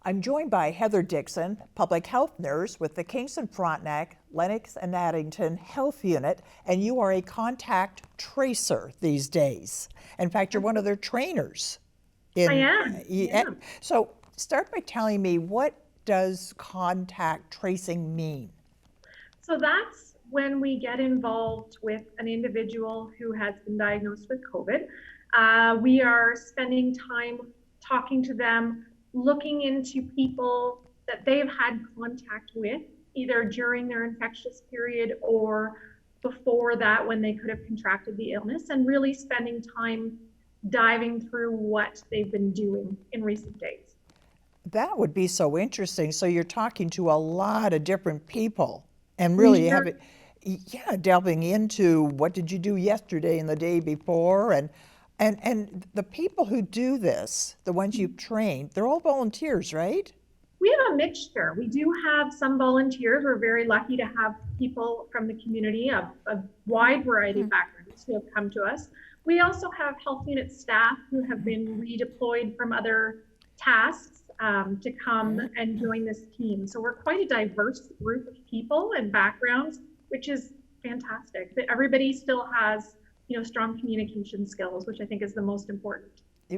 I'm joined by Heather Dickson, public health nurse with the Kingston Frontenac, Lennox and Addington Health Unit, and you are a contact tracer these days. In fact, you're one of their trainers. I am. So start by telling me, what does contact tracing mean? So that's when we get involved with an individual who has been diagnosed with COVID. We are spending time talking to them, looking into people that they've had contact with, either during their infectious period or before that when they could have contracted the illness, and really spending time diving through what they've been doing in recent days. That would be so interesting. So you're talking to a lot of different people and really delving into what did you do yesterday and the day before, and the people who do this, the ones you've trained, they're all volunteers, right? We have a mixture. We do have some volunteers. We're very lucky to have people from the community, a wide variety of backgrounds who have come to us. We also have health unit staff who have been redeployed from other tasks to come and join this team. So we're quite a diverse group of people and backgrounds, which is fantastic. That everybody still has, strong communication skills, which I think is the most important.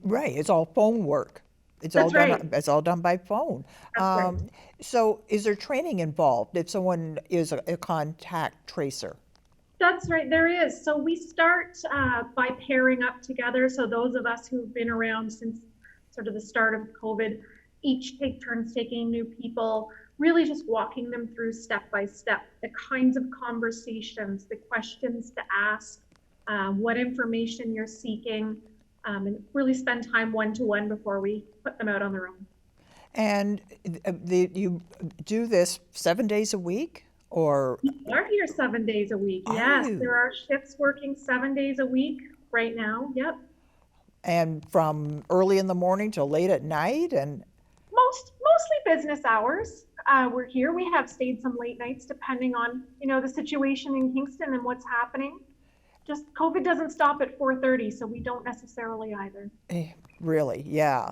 Right. It's all phone work. It's That's right. It's all done by phone. That's right. So is there training involved if someone is a contact tracer? That's right, there is. So we start by pairing up together. So those of us who've been around since sort of the start of COVID, each take turns taking new people, really just walking them through step by step, the kinds of conversations, the questions to ask, what information you're seeking, and really spend time one-to-one before we put them out on their own. And you do this 7 days a week? Or we are here 7 days a week. Yes, there are shifts working 7 days a week right now. Yep. And from early in the morning till late at night, and mostly business hours. We're here. We have stayed some late nights depending on the situation in Kingston and what's happening. Just COVID doesn't stop at 4:30, so we don't necessarily either. Really, yeah.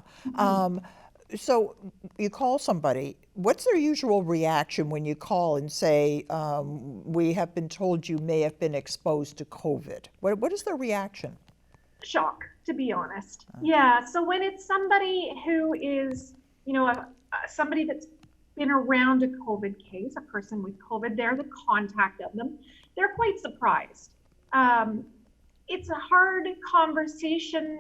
So you call somebody. What's their usual reaction when you call and say, we have been told you may have been exposed to COVID? What is their reaction? Shock, to be honest. Yeah, so when it's somebody who is, somebody that's been around a COVID case, a person with COVID, they're the contact of them, they're quite surprised. It's a hard conversation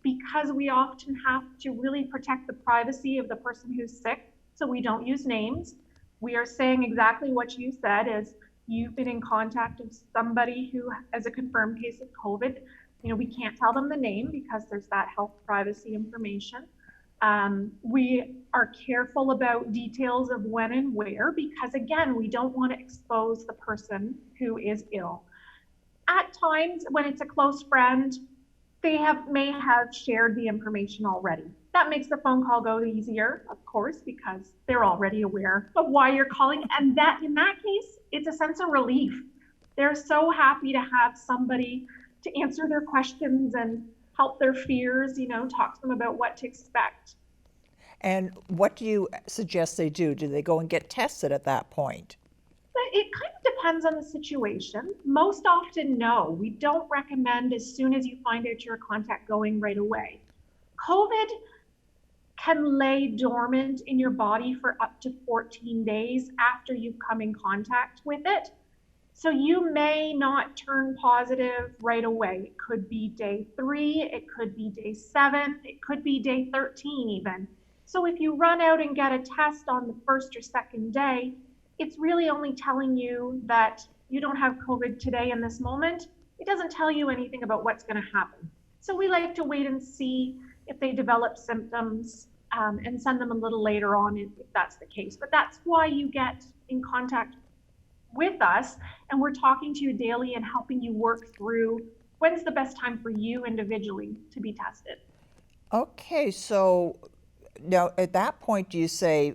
because we often have to really protect the privacy of the person who's sick, so we don't use names. We are saying exactly what you said, is you've been in contact with somebody who has a confirmed case of COVID. We can't tell them the name because there's that health privacy information. We are careful about details of when and where because, again, we don't want to expose the person who is ill. At times, when it's a close friend, they may have shared the information already. That makes the phone call go easier, of course, because they're already aware of why you're calling. And that, in that case, it's a sense of relief. They're so happy to have somebody to answer their questions and help their fears, talk to them about what to expect. And what do you suggest they do? Do they go and get tested at that point? It kind of depends on the situation. Most often, no. We don't recommend as soon as you find out you're a contact going right away. COVID can lay dormant in your body for up to 14 days after you've come in contact with it. So you may not turn positive right away. It could be day 3, it could be day 7, it could be day 13 even. So if you run out and get a test on the first or second day, it's really only telling you that you don't have COVID today in this moment. It doesn't tell you anything about what's going to happen. So we like to wait and see if they develop symptoms and send them a little later on if that's the case. But that's why you get in contact with us and we're talking to you daily and helping you work through when's the best time for you individually to be tested. Okay, so now at that point, do you say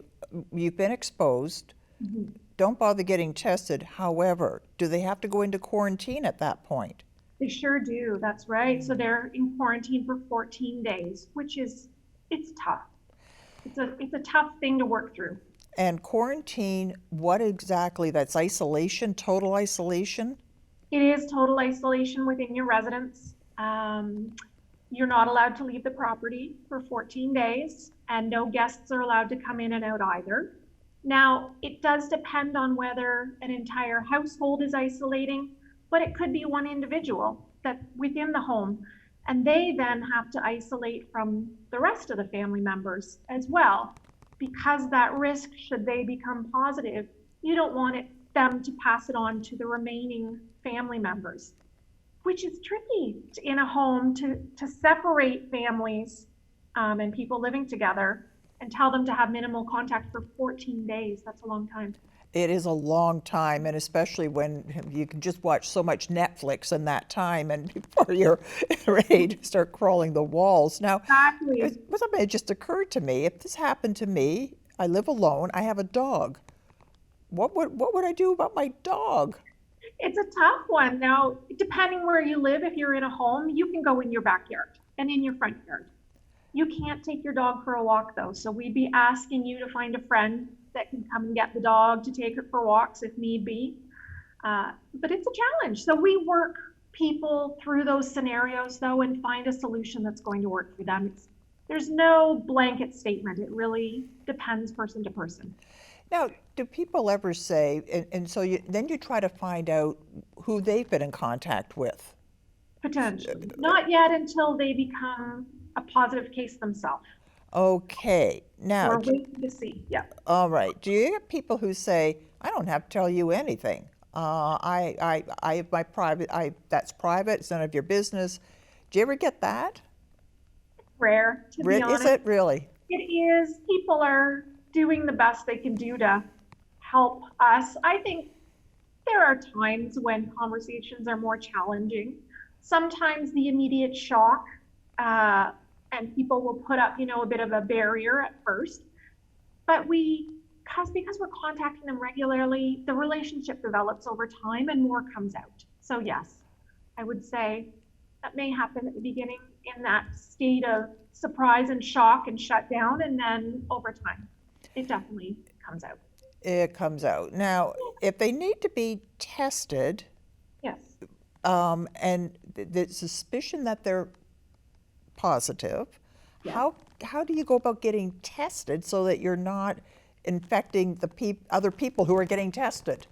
you've been exposed? Mm-hmm. Don't bother getting tested. However, do they have to go into quarantine at that point? They sure do. That's right. So they're in quarantine for 14 days, which is, it's tough. It's a tough thing to work through. And quarantine, what exactly? That's isolation, total isolation? It is total isolation within your residence. You're not allowed to leave the property for 14 days, and no guests are allowed to come in and out either. Now, it does depend on whether an entire household is isolating, but it could be one individual that within the home, and they then have to isolate from the rest of the family members as well, because that risk, should they become positive, you don't want them to pass it on to the remaining family members, which is tricky in a home to separate families and people living together and tell them to have minimal contact for 14 days. That's a long time. It is a long time, and especially when you can just watch so much Netflix in that time and before you're ready to start crawling the walls. Now, Exactly. something that just occurred to me, if this happened to me, I live alone, I have a dog. What would I do about my dog? It's a tough one. Now, depending where you live, if you're in a home, you can go in your backyard and in your front yard. You can't take your dog for a walk though. So we'd be asking you to find a friend that can come and get the dog to take it for walks if need be. But it's a challenge. So we work people through those scenarios though and find a solution that's going to work for them. There's no blanket statement. It really depends person to person. Now, do people ever say, and so then you try to find out who they've been in contact with? Potentially. Not yet until they become a positive case themselves. Okay, now, We're waiting to see. Yeah. all right. Do you get people who say, I don't have to tell you anything? I have my private, that's private, it's none of your business. Do you ever get that? Rare, to be honest. Is it really? It is. People are doing the best they can do to help us. I think there are times when conversations are more challenging. Sometimes the immediate shock, and people will put up, a bit of a barrier at first. But because we're contacting them regularly, the relationship develops over time and more comes out. So yes, I would say that may happen at the beginning in that state of surprise and shock and shut down, and then over time, it definitely comes out. It comes out. Now, if they need to be tested, Yes. and the suspicion that they're positive, Yeah. how do you go about getting tested so that you're not infecting the other people who are getting tested?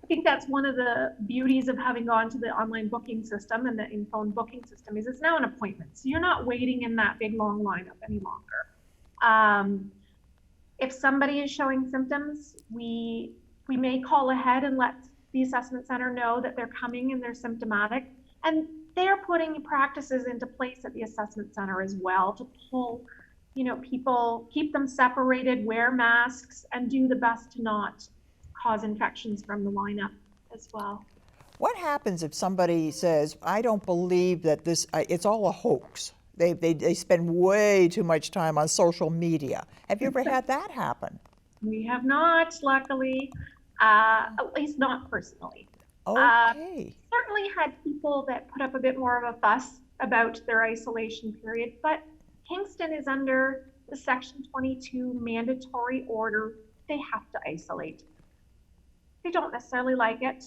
I think that's one of the beauties of having gone to the online booking system and the in-phone booking system is it's now an appointment. So you're not waiting in that big long lineup any longer. If somebody is showing symptoms, we may call ahead and let the assessment center know that they're coming and they're symptomatic. And they're putting practices into place at the assessment center as well to pull, people, keep them separated, wear masks, and do the best to not cause infections from the lineup as well. What happens if somebody says, I don't believe that it's all a hoax? They spend way too much time on social media. Have you ever had that happen? We have not, luckily, at least not personally. Okay. Certainly had people that put up a bit more of a fuss about their isolation period, but Kingston is under the Section 22 mandatory order. They have to isolate. They don't necessarily like it.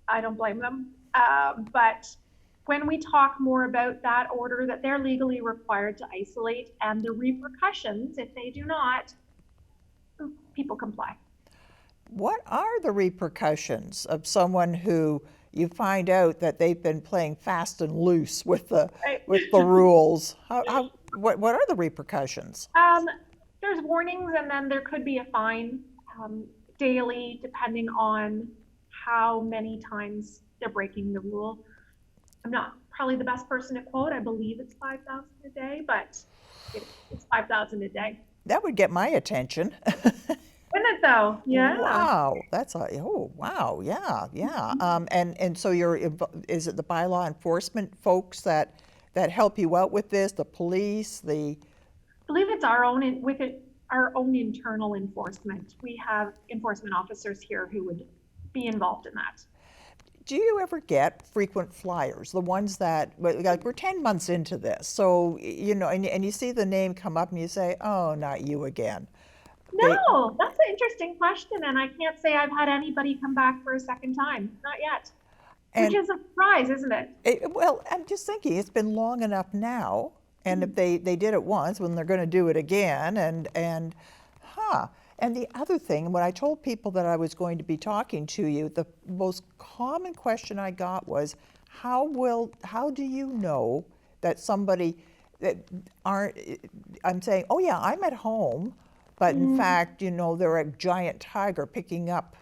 I don't blame them. But when we talk more about that order, that they're legally required to isolate and the repercussions if they do not, people comply. What are the repercussions of someone who you find out that they've been playing fast and loose with the rules? What are the repercussions? There's warnings, and then there could be a fine daily, depending on how many times they're breaking the rule. I'm not probably the best person to quote. I believe it's 5,000 a day, but it's 5,000 a day. That would get my attention. Wouldn't it though? Yeah. Wow, wow, yeah. And so is it the bylaw enforcement folks that help you out with this? The police, I believe it's our own internal enforcement. We have enforcement officers here who would be involved in that. do you ever get frequent flyers, the ones that, like, we're 10 months into this, so, and you see the name come up and you say, oh, not you again. No, that's an interesting question, and I can't say I've had anybody come back for a second time, not yet. Which is a surprise, isn't it? Well, I'm just thinking, it's been long enough now, and if they did it once, when they're going to do it again, and the other thing, when I told people that I was going to be talking to you, the most common question I got was, how do you know that somebody that aren't, I'm saying, oh yeah, I'm at home, but in fact, they're a giant tiger picking up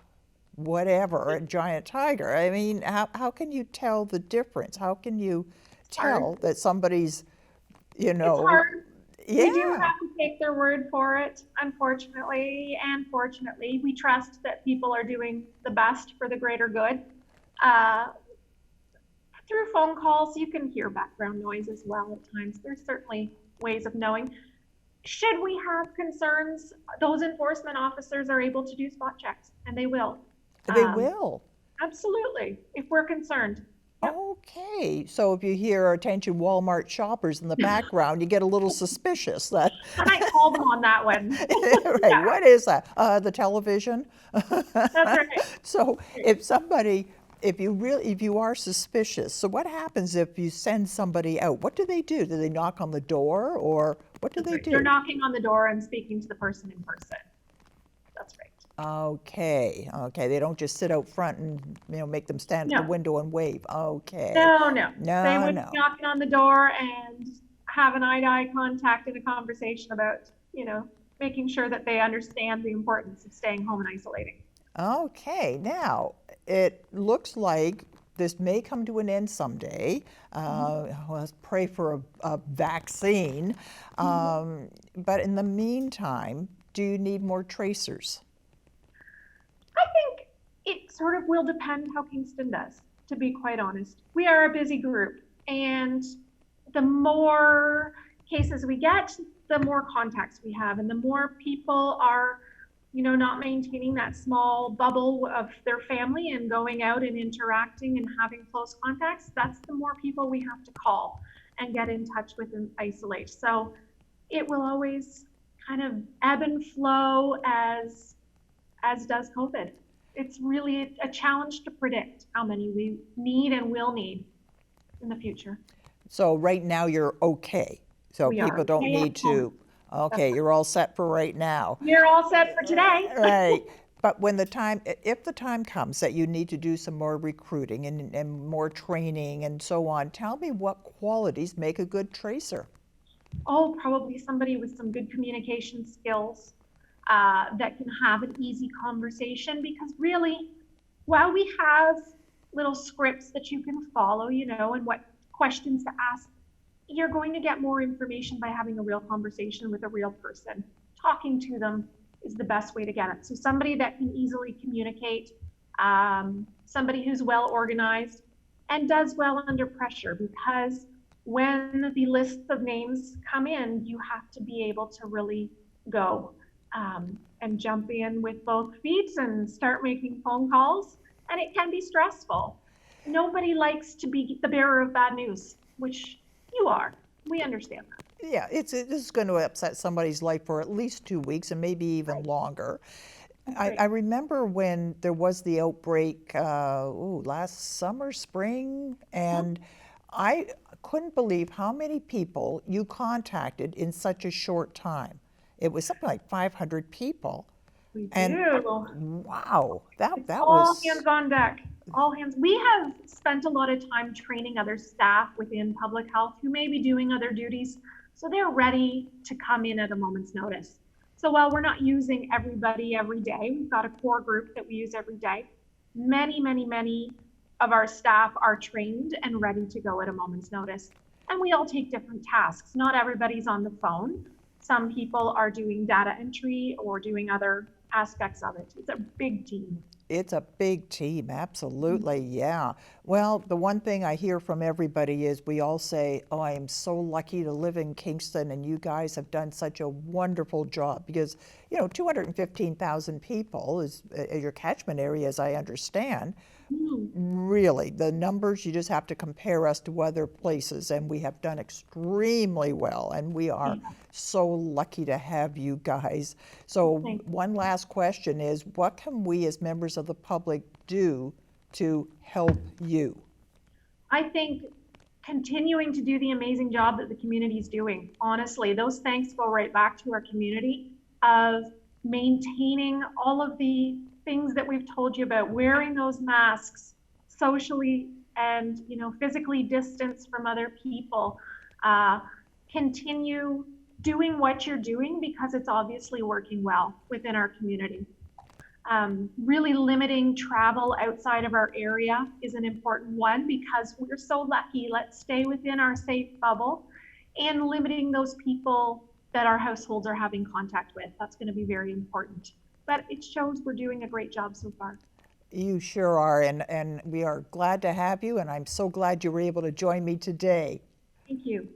whatever, a giant tiger. I mean, how can you tell the difference? How can you tell that somebody's, It's hard. Yeah. We do have to take their word for it, unfortunately, and fortunately. We trust that people are doing the best for the greater good. Through phone calls, you can hear background noise as well at times. There's certainly ways of knowing. Should we have concerns, those enforcement officers are able to do spot checks, and they will. They will? Absolutely, if we're concerned. Yep. Okay, so if you hear "attention Walmart shoppers" in the background, you get a little suspicious that. I might call them on that one. Right, Yeah. What is that? The television? That's right. So if you are suspicious, so what happens if you send somebody out? What do they do? Do they knock on the door, or what do they do? They're knocking on the door and speaking to the person in person. That's right. Okay, they don't just sit out front and make them stand at the window and wave. Okay. No. No, They would be knocking on the door and have an eye-to-eye contact and a conversation about, making sure that they understand the importance of staying home and isolating. Okay, now it looks like this may come to an end someday. Let's pray for a vaccine. But in the meantime, do you need more tracers? I think it sort of will depend how Kingston does, to be quite honest. We are a busy group, and the more cases we get, the more contacts we have, and the more people are, not maintaining that small bubble of their family and going out and interacting and having close contacts, that's the more people we have to call and get in touch with and isolate. So it will always kind of ebb and flow as does COVID. It's really a challenge to predict how many we need and will need in the future. So right now you're okay. So people don't need to. Okay, you're all set for right now. You're all set for today. Right. But if the time comes that you need to do some more recruiting and more training and so on, tell me what qualities make a good tracer. Oh, probably somebody with some good communication skills. That can have an easy conversation, because really, while we have little scripts that you can follow, and what questions to ask, you're going to get more information by having a real conversation with a real person. Talking to them is the best way to get it. So somebody that can easily communicate, somebody who's well organized and does well under pressure, because when the lists of names come in, you have to be able to really go. And jump in with both feet and start making phone calls. And it can be stressful. Nobody likes to be the bearer of bad news, which you are. We understand that. Yeah, this is going to upset somebody's life for at least 2 weeks and maybe even longer. I remember when there was the outbreak last summer, spring, and I couldn't believe how many people you contacted in such a short time. It was something like 500 people. We and do. Wow, that all was hands on deck. All hands. We have spent a lot of time training other staff within public health who may be doing other duties, so they're ready to come in at a moment's notice. So while we're not using everybody every day, we've got a core group that we use every day. Many of our staff are trained and ready to go at a moment's notice. And we all take different tasks. Not everybody's on the phone. Some people are doing data entry or doing other aspects of it. It's a big team. It's a big team, absolutely, yeah. Well, the one thing I hear from everybody is we all say, oh, I am so lucky to live in Kingston, and you guys have done such a wonderful job, because, 215,000 people is your catchment area, as I understand. Really, the numbers, you just have to compare us to other places, and we have done extremely well, and we are so lucky to have you guys. So one last question is, what can we as members of the public do to help you? I think continuing to do the amazing job that the community is doing. Honestly, those thanks go right back to our community of maintaining all of the things that we've told you about, wearing those masks socially and physically distanced from other people. Continue doing what you're doing because it's obviously working well within our community. Really limiting travel outside of our area is an important one because we're so lucky. Let's stay within our safe bubble, and limiting those people that our households are having contact with. That's going to be very important. But it shows we're doing a great job so far. You sure are, and we are glad to have you, and I'm so glad you were able to join me today. Thank you.